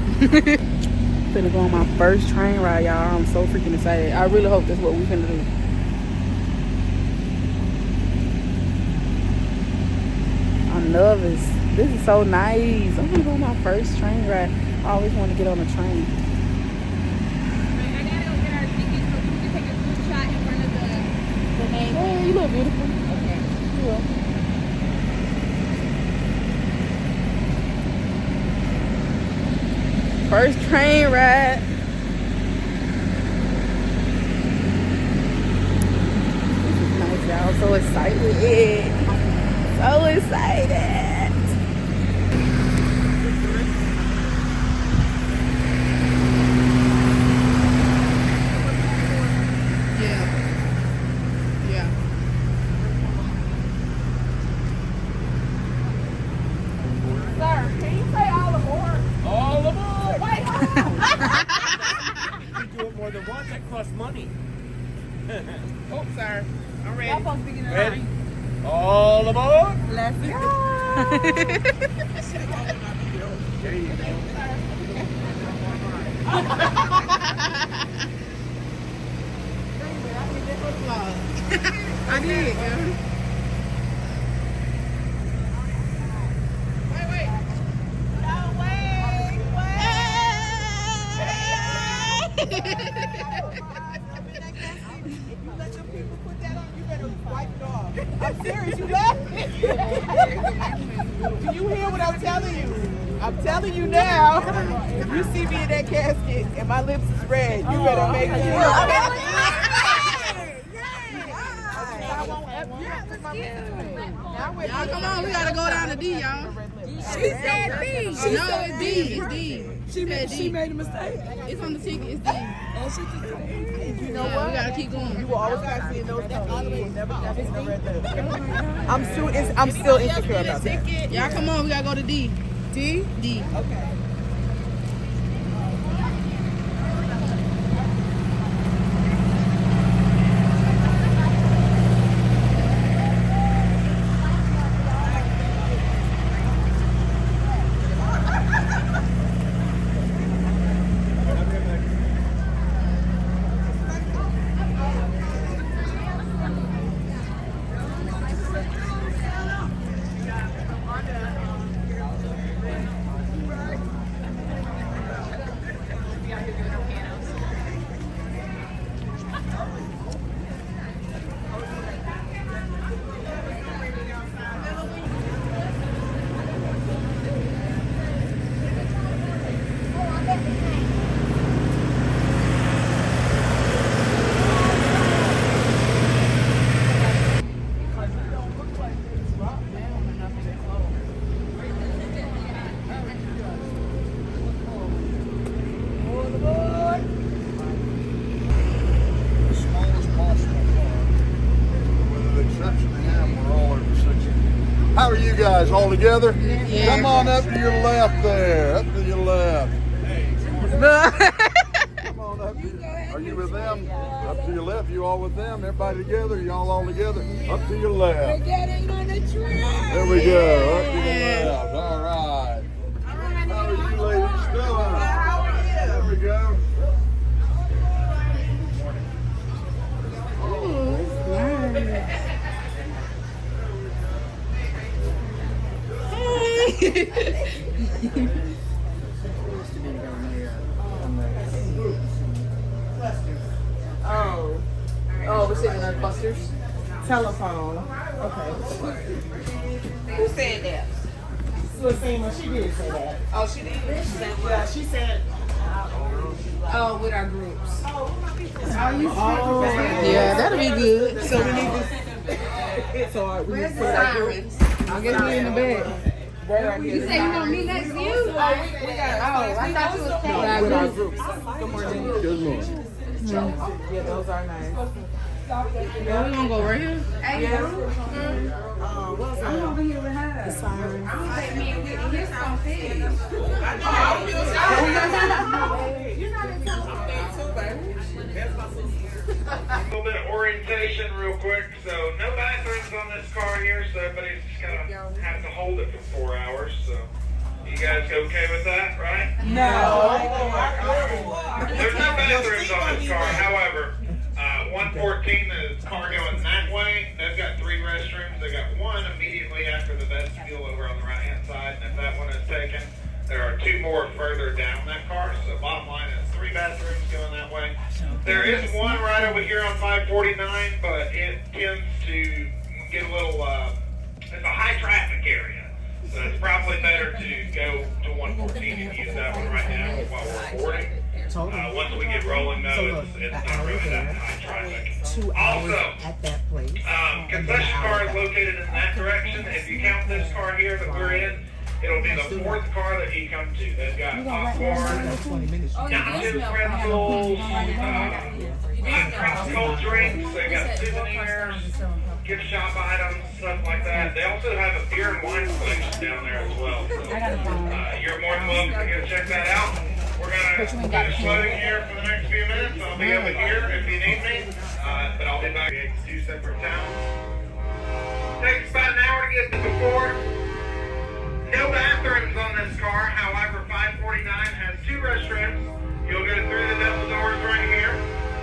Finna go on my first train ride, y'all. I'm so freaking excited. I really hope that's what we finna do. I'm nervous. This is so nice. I'm gonna go on my first train ride. I always want to get on a train. Hey, you look beautiful. Okay. Yeah. First train ride. This is nice, y'all. So excited. So excited. Money. Oh, sorry. I'm ready. Y'all supposed to be getting ready. All aboard. Let's go. There you go. I did, girl. Wait. No, wait. I'm serious, you laughing? Do you hear what I'm telling you? I'm telling you now. If you see me in that casket and my lips is red, you better make it. Y'all come on, we gotta go down to D, y'all. She said D. No, it's D. It's D. She made a mistake. It's on the ticket. It's D. You know what? We gotta keep going. You will always gotta see those things. I'm still insecure about that. Y'all come on, we gotta go to D. D? D. Okay. How are you guys all together? Yeah. Come on up to your left there. Up to your left. Come on up. Are you with them? Up to your left. You all with them? Everybody together? Y'all all together? Up to your left. We're getting on the train. There we go. Up to your left. All right. How are you ladies doing? How are you? There we go. Oh, we're sitting on Buster's. Telephone. Okay. Who said that? Lucina, she did say that. Oh, she did? Yeah, she said. Oh, with our groups. Oh, Yeah, that'll be good. So we need to. So we need to put our groups. I'll get me in the bed. You say you want me next to you? we got. Oh, I thought you was With saying. our groups. Good morning. Good morning. Yeah, those are nice. Yeah, we gonna go right here. Yeah. What's that? I'm over here with her. The sirens. I'm gonna take me and Whitney here some fish. You're not in A little bit of orientation real quick. So no bathrooms on this car here, so everybody's just gonna have to hold it for 4 hours. So you guys okay with that, right? There's no bathrooms on this car. However, 114, the car going that way, they've got 3 restrooms. They got one immediately after the vestibule over on the right-hand side, and if that one is taken, there are 2 more further down that car. So bottom line is 3 bathrooms going that way. There is one right over here on 549, but it tends to get a little, it's a high traffic area. So it's probably better to go to 114 and use that one right now while we're boarding. Once we get rolling though, it's not really that high traffic. 2 hours Also, at that place. concession car is located in that direction. If you count this car here that we're in, it'll be the 4th car that you come to. They've got popcorn, nachos, pretzels, cold drinks. They've got souvenirs, gift shop items, stuff like that. They also have a beer and wine selection down there as well. So, you're more than welcome to go check that out. We're going to finish loading here for the next few minutes. I'll be over here if you need me, but I'll be back. It's 2 separate towns. Takes about an hour to get to the port. No bathrooms on this car. However, 549 has 2 restrooms. You'll go through the double doors right here.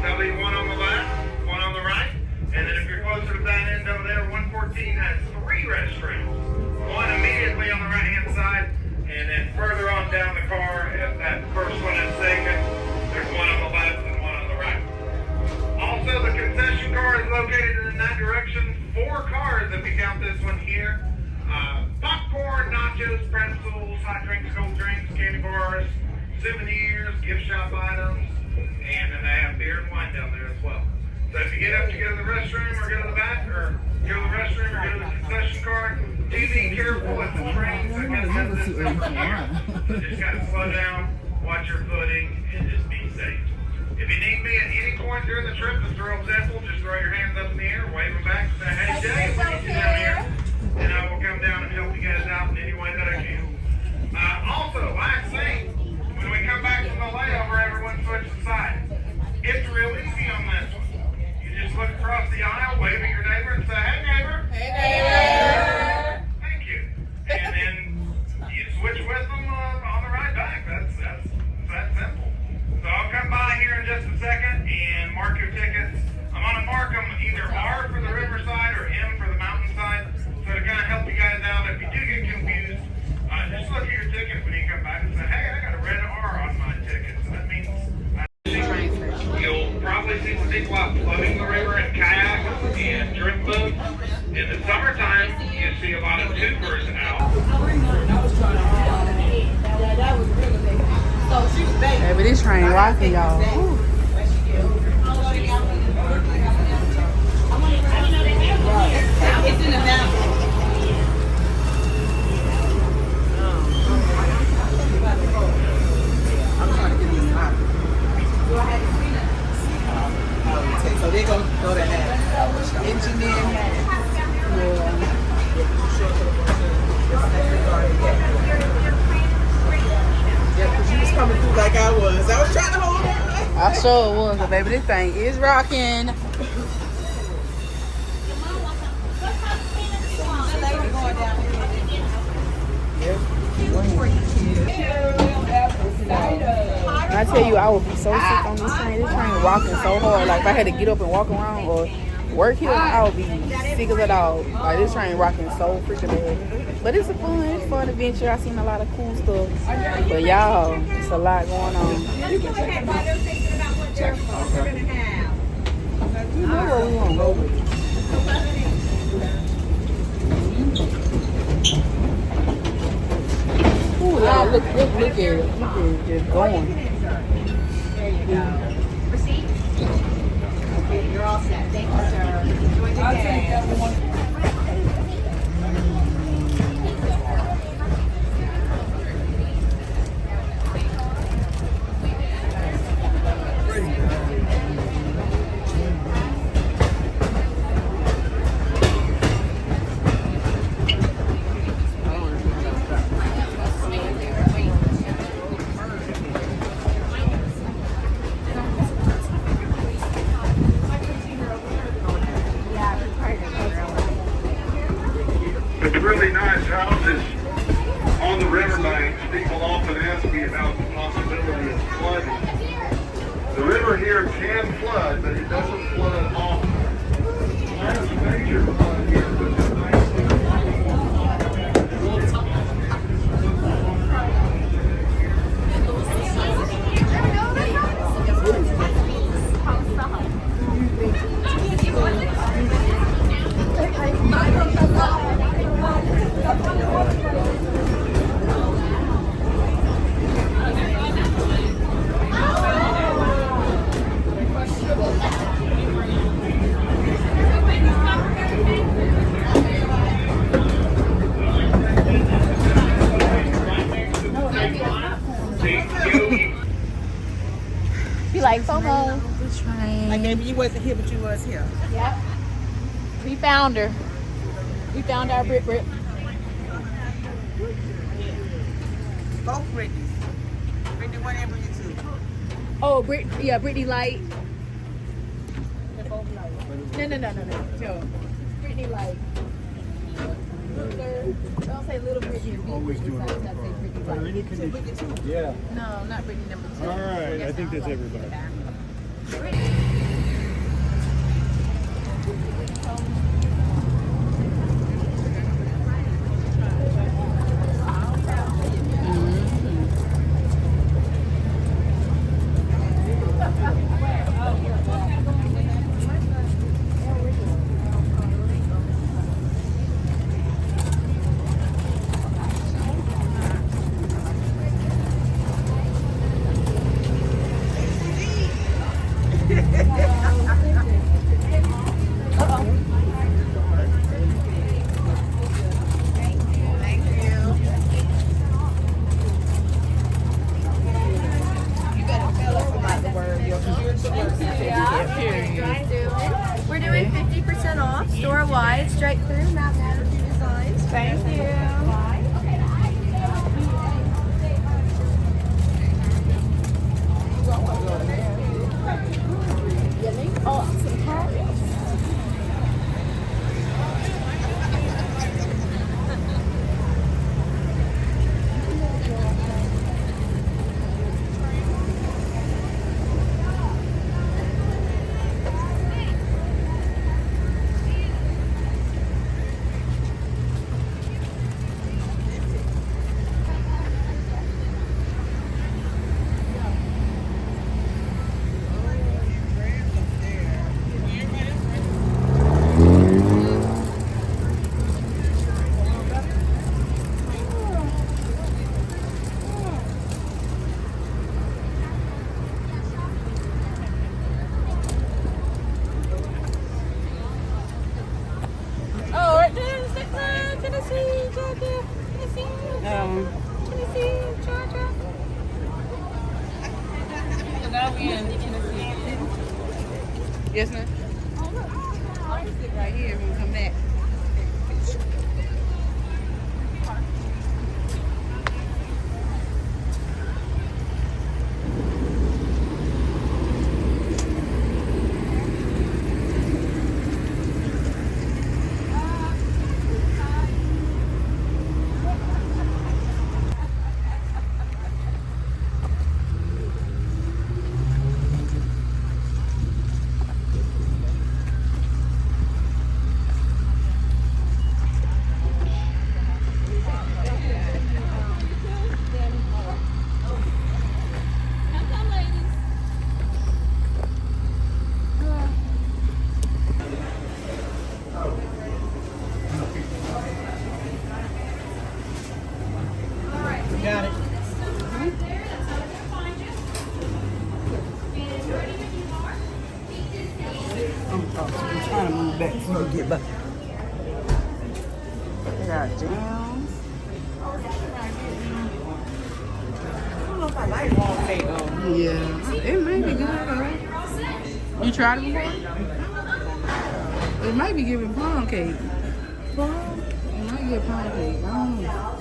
There'll be one on the left, one on the right. And then if you're closer to that end over there, 114 has 3 restrooms. One immediately on the right-hand side. And then further on down the car, if that first one is taken, there's one on the left and one on the right. Also, the concession car is located in that direction. 4 cars if you count this one here. Popcorn, nachos, pretzels, hot drinks, cold drinks, candy bars, souvenirs, gift shop items, and then they have beer and wine down there as well. So if you get up to go to the restroom or go to the back, or go to the restroom or go to the concession car, do be careful at the trains. I guess that's this over here. So just gotta slow down, watch your footing, and just be safe. If you need me at any point during the trip, it's real simple. Just throw your hands up in the air, wave them back, say, hey Jay, we need you down here. And I will come down and help you guys out in any way that I can. Also, last thing, when we come back from the layover, everyone switches sides. It's real easy on this one. You just look across the aisle, wave at your neighbor, and say, hey neighbor. Hey neighbor. Thank you. And then you switch with them on the ride back. That's that simple. So I'll come by here in just a second and mark your tickets. I'm going to mark them either R for the Riverside or M for the Mountainside. So to kind of help you guys out, if you do get confused, just look at your ticket when you come back and say, hey, I got a red R on my ticket. So that means you'll probably see some people out floating the river in kayaks and drift boats. In the summertime, you see a lot of tubers out. Hey, but this train rocking, y'all. It's in the mountain. So they're going to go to that engineering. Yeah, because you was coming through like I was. I was trying to hold on. I sure was, but baby, this thing is rocking. And I tell you, I would be so sick on this train. This train rocking so hard. Like if I had to get up and walk around or work here, I would be sick as a dog. Like this train rocking so freaking bad. But it's a fun adventure. I've seen a lot of cool stuff. But y'all, it's a lot going on. You know where we want to go. Ooh, y'all, look at it. Look at it just going. There you go. Proceed. Okay, you're all set. Thank you, sir. Enjoy the day. The river here can flood, but it doesn't flood often. There's a major flood here, but it's nice. You like FOMO? Like maybe you wasn't here, but you was here. Yep. We found her. We found our Brit. Both Britneys. Britney 1 and Britney 2. Oh, Brittany Light. No. Joe. Brittany Light. Don't say little Brittany. Always doing it. Brittany Light. Yeah. No, not Brittany number 2. All right. I think that's everybody. We're doing 50% off, store-wide, straight through, not matter through designs. Thank you. Yes, ma'am. I'll sit right here when we come back. Got it. I'm trying to move back so you get back. They got jams. I don't know if I like long cake though. Yeah, it may be good though. You tried it before? It might be giving pound cake. Plum? It might give pound cake. I don't know.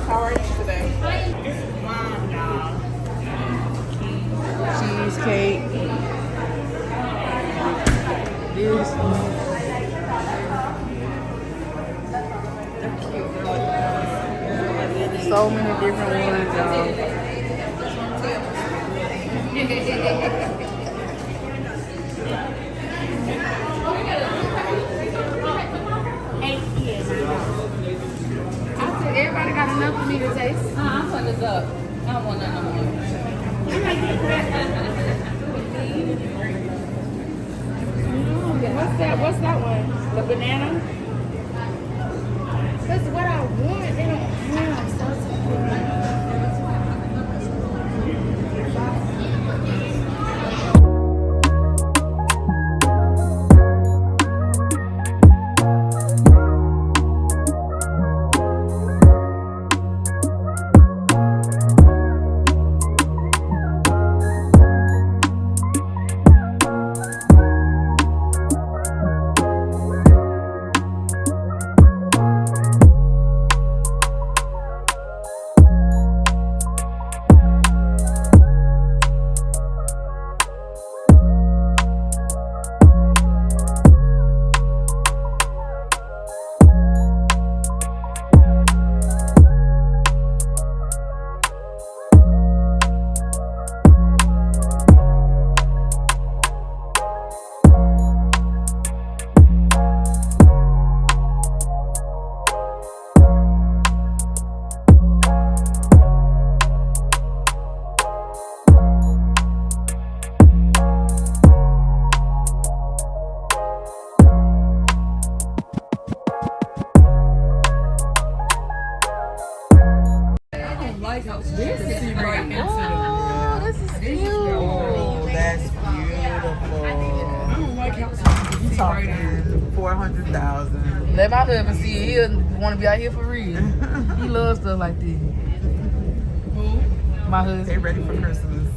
How are you today? Cheesecake. this. So many different ones, y'all. Everybody got enough for me to taste. I'm putting this up. I don't want nothing more. What's that one? The banana? That's what I want. They don't have. So it's That's beautiful. You talking 400,000? let my husband see it. He'll want to be out here for real. He loves stuff like this. Who? My husband. They ready for Christmas.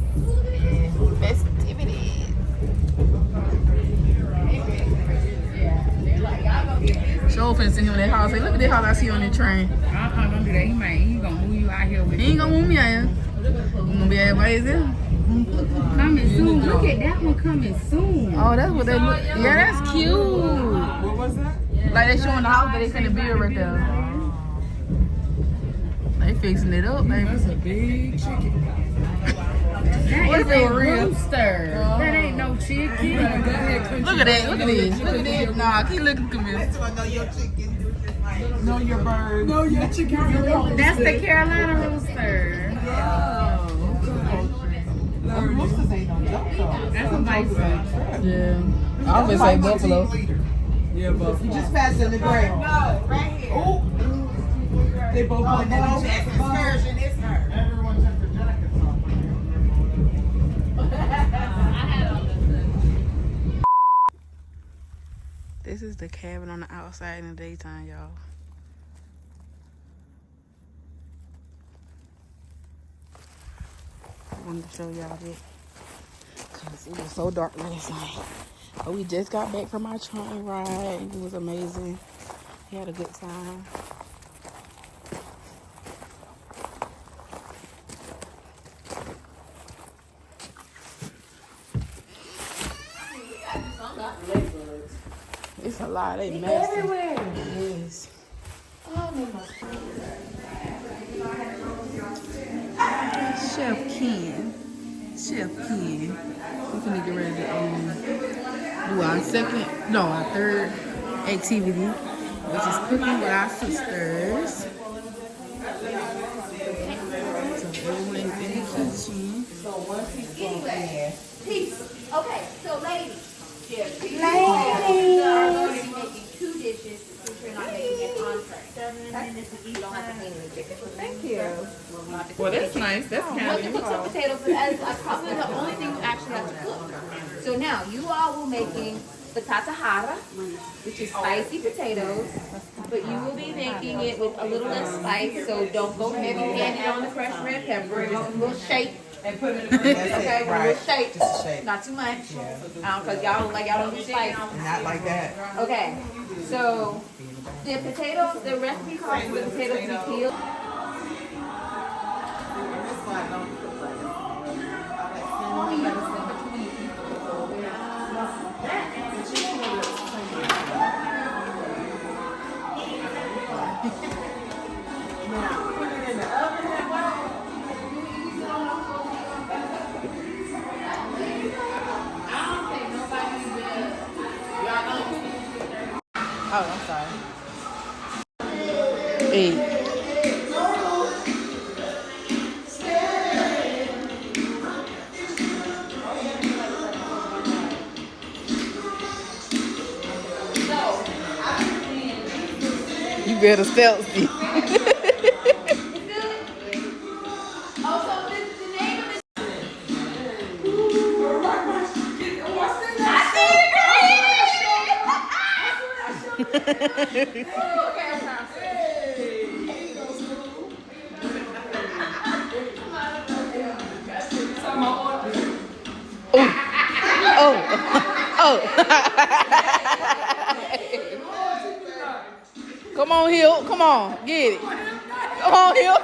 Festivities. Show finna send him in that house. Say, look at that house I see on the train. Don't do that. He gonna move you out here with He ain't gonna move me out here. I'm gonna be everybody is in. coming soon. Look at that one coming soon. Oh, that's what they look. Yeah, that's cute. What was that? Like they showing the house that they finna build right there. They fixing it up, baby. That's a big chicken. That is a rooster. That ain't no chicken. Look at that. Look at this. Look at this. Nah, keep looking, Camille. Know your chicken. Know your bird. Know your chicken. That's the Carolina rooster. Roosters ain't no joke though. That's a bison. Yeah. I always say buffalo. Yeah, buffalo. You just passed in the grave. No, right here. Ooh. They both pointing at each other. Excursion, it's her. Everyone took their jackets off. This is the cabin on the outside in the daytime, y'all. I wanted to show y'all that because it was so dark last night. But we just got back from our train ride. It was amazing. We had a good time. It's a lot. They massive. Everywhere. Yes. Chef Ken. Chef Ken. We're gonna get ready to do our third activity, which is cooking with our sisters. So everyone's in the kitchen. Anyway, peace. Okay, so ladies. Ladies. You're making 2 dishes since you're not making an entree. 7 minutes to eat. You don't have to clean the chicken. Thank you. Well, that's nice. That's kind Well, of you cook some potatoes, but that's probably the only thing you actually have to cook. So now, you all will making batata hara, which is spicy potatoes, but you will be making it with a little less spice, so don't go heavy-handed on the crushed red pepper. Just a little shake. And put it in the Okay, a little shake. Just a shake. Not too much. Because y'all don't do spice. Not like that. Okay, so the potatoes, the recipe calls for the potatoes to be peeled. Oh, I'm sorry. 8. You better stealthy. Come on, Hill. Come on. Get it. Come on, Hill.